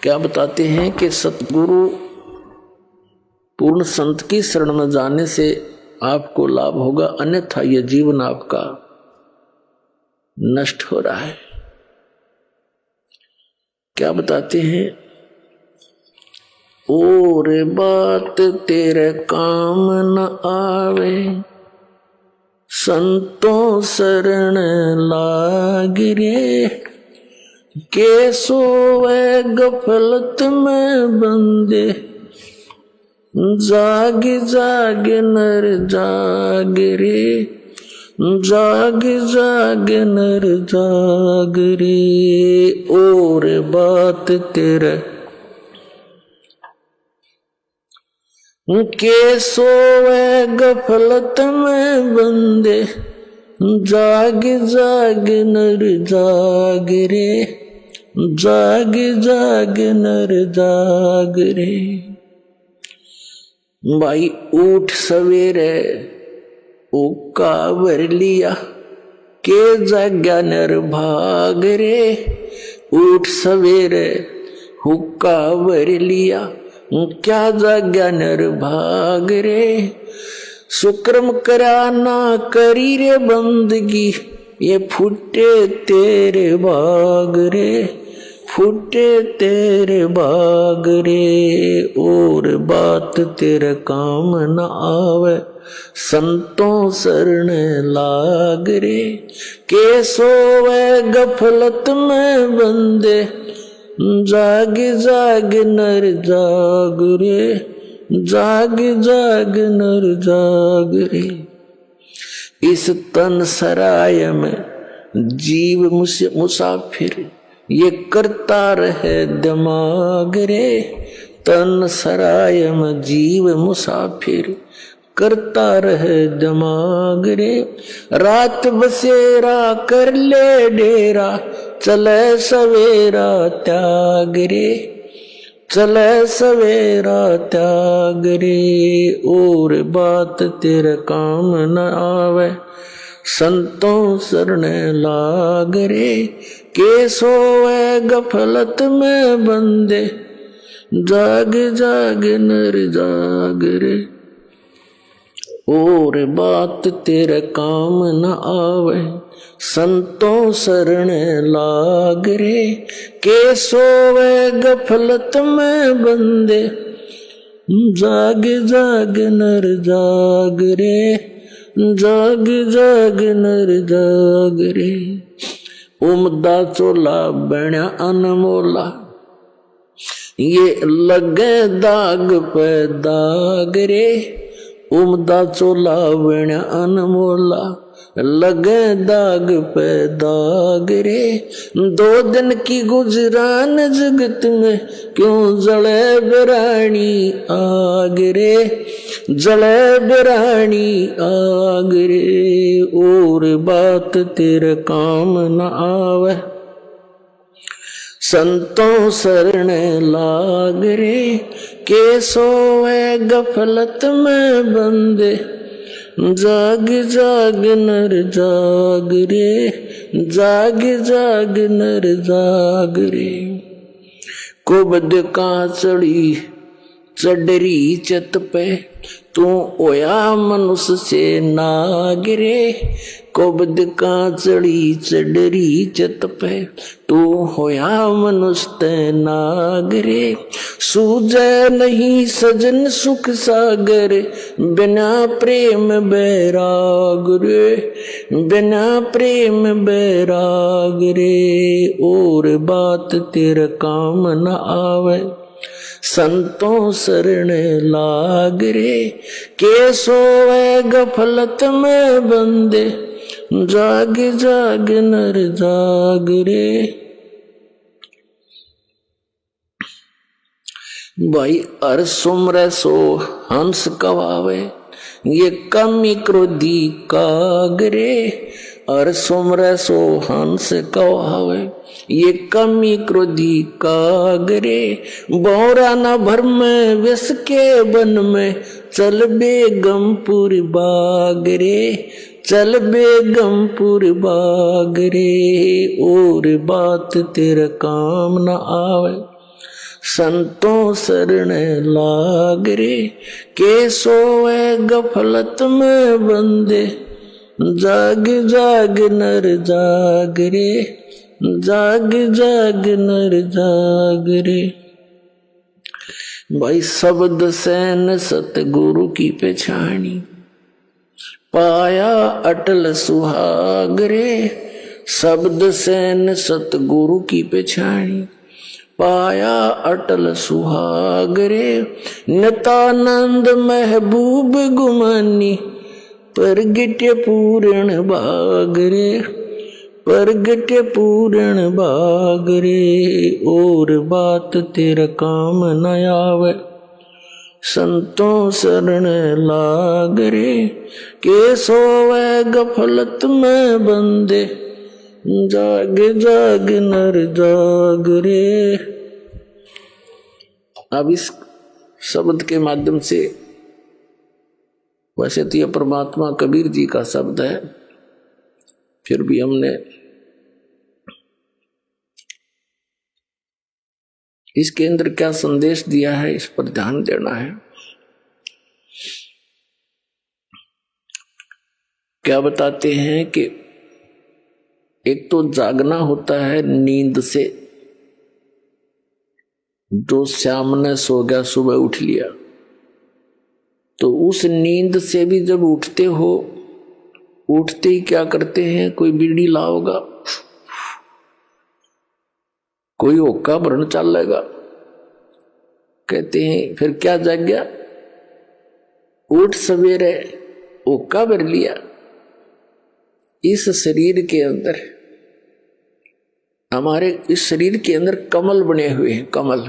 क्या बताते हैं कि सतगुरु पूर्ण संत की शरण में जाने से आपको लाभ होगा, अन्यथा यह जीवन आपका नष्ट हो रहा है। क्या बताते हैं, और बात तेरे काम न आवे, संतों शरण लाग रे, के सोवे गफलत में बंदे, जाग जाग नर जाग रे, जाग जाग नर जाग रे। और बात तेरे के सोवे गफलत में बंदे, जाग जाग नर जाग रे, जाग जाग नर जाग रे। भाई उठ सवेरे उका भर लिया, के जाग्या नर भाग रे। उठ सवेरे हुक्का भर लिया, क्या जाग्या नर भाग रे। सुक्रम करा ना करी रे बंदगी, ये फूटे तेरे भाग रे, फूटे तेरे भाग रे। और बात तेरे काम न आवे, संतों शरण लाग रे, के सोवे गफलत में बंदे, जाग जाग नर जाग रे, जाग जाग नर जाग रे। इस तन सराय में जीव मुसाफिर, ये करता रहे दिमाग रे। तन सराय में जीव मुसाफिर, करता रहे दिमाग रे। रात बसेरा कर ले डेरा, चले सवेरा त्याग रे, चले सवेरा त्याग रे। और बात तेरे काम न आवे, संतों शरण लाग रे, के सोवे गफलत में बंदे, जाग जाग नर जाग रे। और बात तेरे काम न आवे, संतों शरण लाग रे, के सोवे गफलत में बंदे, जाग जाग नर जाग रे, जाग जाग नर जाग रे। उमदा चोला बण्या अनमोला, ये लगे दाग पे दाग रे। उमदा चोला बण्या अनमोला, लगे दाग पे दाग रे। दो दिन की गुजरान जगत में, क्यों जले बिरानी आग रे, जले बिरानी आग रे। और बात तेरे काम न आवे, संतों शरण लाग रे, के सोवे गफलत में बंदे, जाग जाग नर जाग रे, जाग जाग नर जाग रे। कुबद का चढ़ी चडरी चत पे, तू ओया मनुष्य से नाग रे। कुबद का चढ़ी चडरी चत पे, तू होया मनुष्य ते नाग रे। सूझे नहीं सजन सुख सागर, बिना प्रेम बैराग रे, बिना प्रेम बैराग रे। और बात तेरे काम न आवे, संतों शरण लाग रे, के सोवे गफलत में बंदे, जाग जाग नर जाग रे। भाई हर सुमरे सो हंस कवावे, ये कमी क्रोधी कागरे। हर सुमरे सो हंस कवावे, ये कमी क्रोधी कागरे। बोरा न भर में विष के वन में, चल बेगमपुर बागरे, चल बेगमपुर बागरे। और बात तेरे काम न आवे, संतों शरण लाग रे, के सोए गफलत में बंदे, जाग जाग नर जाग रे, जाग जाग नर जाग रे। भाई शब्द सैन सतगुरु की पहचानी, पाया अटल सुहाग रे, शब्द सैन सतगुरु की पहचानी, पाया अटल सुहाग रे। नितानंद महबूब गुमानी, प्रगट्य पूर्ण भाग रे, प्रगट्य पूर्ण भाग रे। और बात तेरा काम न आवे, संतों शरण लाग रे, के सोवे गफलत में बंदे, जाग जाग नर जाग रे। अब इस शब्द के माध्यम से, वैसे तो यह परमात्मा कबीर जी का शब्द है, फिर भी हमने इसके अंदर क्या संदेश दिया है इस पर ध्यान देना है। क्या बताते हैं कि एक तो जागना होता है नींद से, जो श्याम ने सो गया सुबह उठ लिया, तो उस नींद से भी जब उठते हो, उठते ही क्या करते हैं, कोई बीड़ी लाओगा, कोई ओक्का भरण चलेगा, कहते हैं फिर क्या जाग गया, उठ सवेरे ओक्का भर लिया। इस शरीर के अंदर, हमारे इस शरीर के अंदर कमल बने हुए हैं, कमल,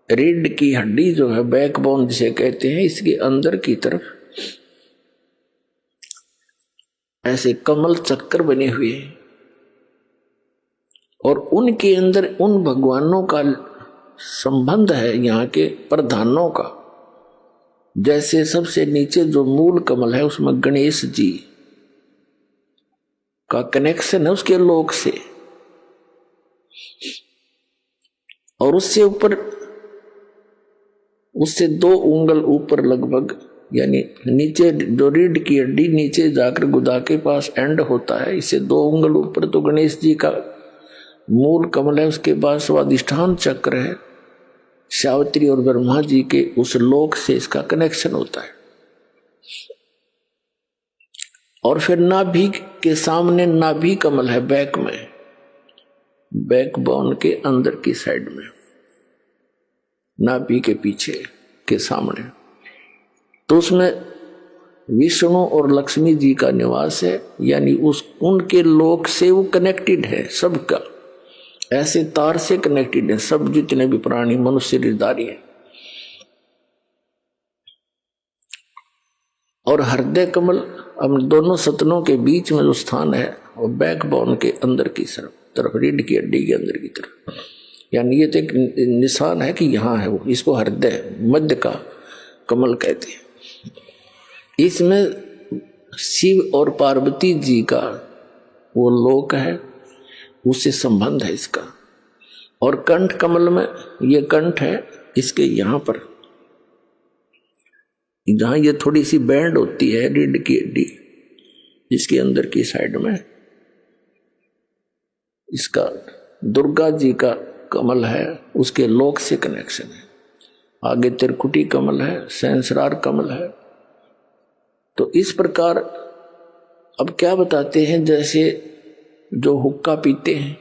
रीढ़ की हड्डी जो है, बैकबोन जिसे कहते हैं, इसके अंदर की तरफ ऐसे कमल चक्कर बने हुए हैं, और उनके अंदर उन भगवानों का संबंध है, यहाँ के प्रधानों का। जैसे सबसे नीचे जो मूल कमल है, उसमें गणेश जी का कनेक्शन है उसके लोक से, और उससे ऊपर, उससे 2 उंगल ऊपर लगभग, यानी नीचे जो रीढ़ की हड्डी नीचे जाकर गुदा के पास एंड होता है, इससे 2 उंगल ऊपर तो गणेश जी का मूल कमल है, उसके बाद स्वादिष्ठान चक्र है, सावित्री और ब्रह्मा जी के उस लोक से इसका कनेक्शन होता है। और फिर नाभि के सामने नाभि कमल है, बैक में, बैकबोन के अंदर की साइड में, नाभि के पीछे के सामने, तो उसमें विष्णु और लक्ष्मी जी का निवास है, यानी उस उनके लोक से वो कनेक्टेड है सबका, ऐसे तार से कनेक्टेड है सब, जितने भी प्राणी मनुष्य शरीरधारी है। और हृदय कमल अब दोनों सतनों के बीच में जो स्थान है, वो बैकबोन के अंदर की तरफ, रीढ़ की हड्डी के अंदर की तरफ, यानी ये तो एक निशान है कि यहाँ है वो, इसको हृदय मध्य का कमल कहते हैं। इसमें शिव और पार्वती जी का वो लोक है, उससे संबंध है इसका। और कंठ कमल में, ये कंठ है, इसके यहाँ पर जहां ये थोड़ी सी बैंड होती है रीढ़ की हड्डी, इसके अंदर की साइड में इसका दुर्गा जी का कमल है, उसके लोक से कनेक्शन है। आगे त्रिकुटी कमल है, सहस्रार कमल है। तो इस प्रकार अब क्या बताते हैं, जैसे जो हुक्का पीते हैं,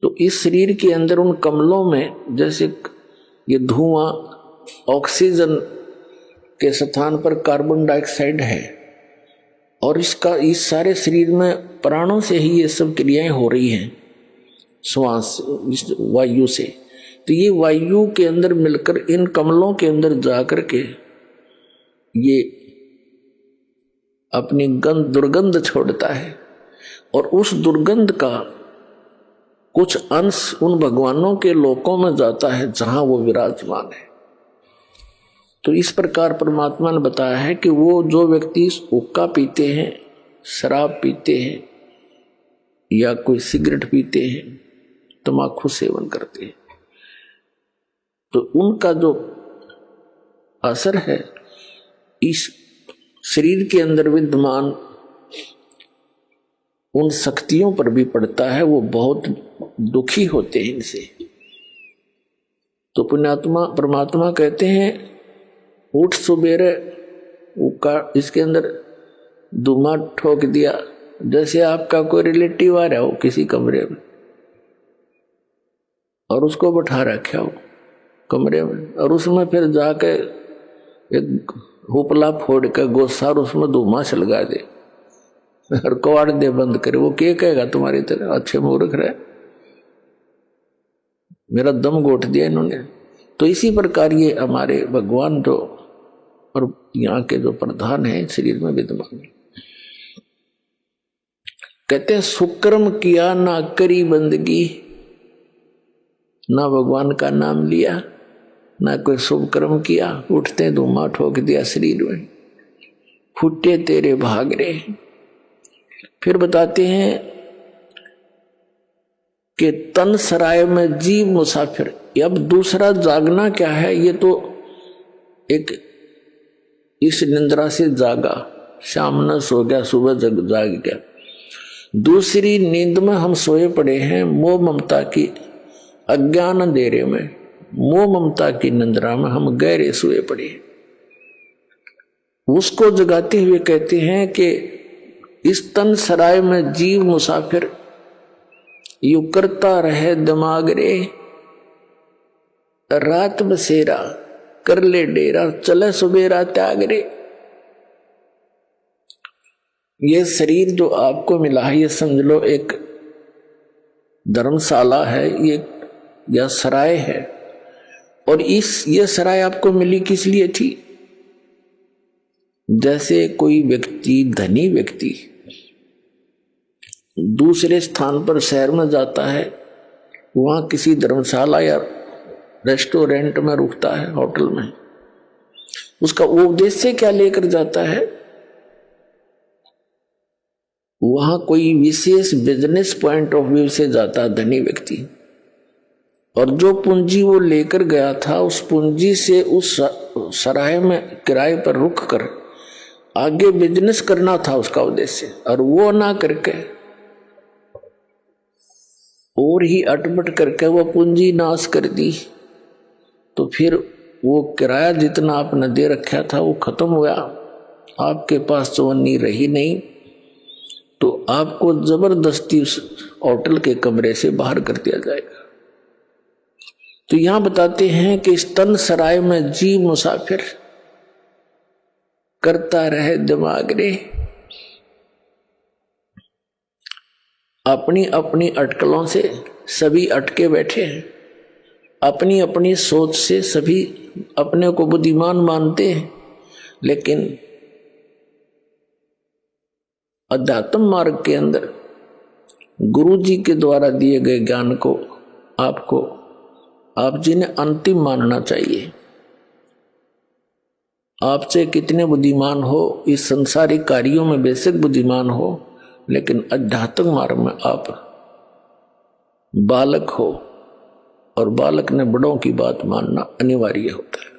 तो इस शरीर के अंदर उन कमलों में जैसे ये धुआं ऑक्सीजन के स्थान पर कार्बन डाइऑक्साइड है, और इसका इस सारे शरीर में प्राणों से ही ये सब क्रियाएं हो रही हैं, श्वास वायु से। तो ये वायु के अंदर मिलकर इन कमलों के अंदर जाकर के ये अपनी दुर्गंध छोड़ता है, और उस दुर्गंध का कुछ अंश उन भगवानों के लोकों में जाता है जहां वो विराजमान है। तो इस प्रकार परमात्मा ने बताया है कि वो जो व्यक्ति हुक्का पीते हैं, शराब पीते हैं या कोई सिगरेट पीते हैं, तम्बाकू सेवन करते हैं, तो उनका जो असर है इस शरीर के अंदर विद्यमान उन शक्तियों पर भी पड़ता है, वो बहुत दुखी होते हैं इनसे। तो पुण्यात्मा परमात्मा कहते हैं उठ सुबेरे इसके अंदर धुआं ठोक दिया, जैसे आपका कोई रिलेटिव आ रहा हो किसी कमरे में और उसको बैठा रखा हो कमरे में, और उसमें फिर जाके एक हुपला फोड़ के गोसा और उसमें धुआं सलगा दे और कवाड़ दे बंद करे, वो क्या कहेगा तुम्हारी तरह अच्छे मूर्ख रहे, मेरा दम घोट दिया इन्होंने। तो इसी प्रकार ये हमारे भगवान जो और यहाँ के जो प्रधान है शरीर में विद्यमान, कहते हैं सुकर्म किया ना करी बंदगी, ना भगवान का नाम लिया ना कोई शुभ कर्म किया, उठते धुआं ठोक दिया शरीर में, फूटे तेरे भाग रे। फिर बताते हैं कि तन सराय में जीव मुसाफिर। अब दूसरा जागना क्या है, ये तो एक इस निंद्रा से जागा, शाम न सो गया सुबह जाग गया। दूसरी नींद में हम सोए पड़े हैं मोह ममता की अज्ञान अंधेरे में, मोह ममता की निंद्रा में हम गहरे सोए पड़े हैं। उसको जगाते हुए कहते हैं कि इस तन सराय में जीव मुसाफिर यू करता रहे दिमाग रे, रात बसेरा कर ले डेरा, चले सुबेरा त्याग रे। ये शरीर जो आपको मिला है ये समझ लो एक धर्मशाला है, ये या सराय है, और ये सराय आपको मिली किस लिए थी? जैसे कोई व्यक्ति धनी व्यक्ति दूसरे स्थान पर शहर में जाता है, वहां किसी धर्मशाला या रेस्टोरेंट में रुकता है, होटल में, उसका उद्देश्य क्या लेकर जाता है? वहां कोई विशेष बिजनेस पॉइंट ऑफ व्यू से जाता है धनी व्यक्ति, और जो पूंजी वो लेकर गया था उस पूंजी से उस सराय में किराए पर रुक कर आगे बिजनेस करना था उसका उद्देश्य, और वो ना करके और ही अटपट करके वो पूंजी नाश कर दी, तो फिर वो किराया जितना आपने दे रखा था वो खत्म हुआ, आपके पास चवन्नी रही नहीं, तो आपको जबरदस्ती उस होटल के कमरे से बाहर कर दिया जाएगा। तो यहां बताते हैं कि इस तन सराय में जीव मुसाफिर करता रहे दिमाग रे, अपनी अपनी अटकलों से सभी अटके बैठे हैं, अपनी अपनी सोच से सभी अपने को बुद्धिमान मानते हैं, लेकिन अध्यात्म मार्ग के अंदर गुरु जी के द्वारा दिए गए ज्ञान को आप जिन्हें अंतिम मानना चाहिए। आपसे कितने बुद्धिमान हो, इस संसारिक कार्यों में बेशक बुद्धिमान हो, लेकिन आध्यात्मिक मार्ग में आप बालक हो, और बालक ने बड़ों की बात मानना अनिवार्य होता है।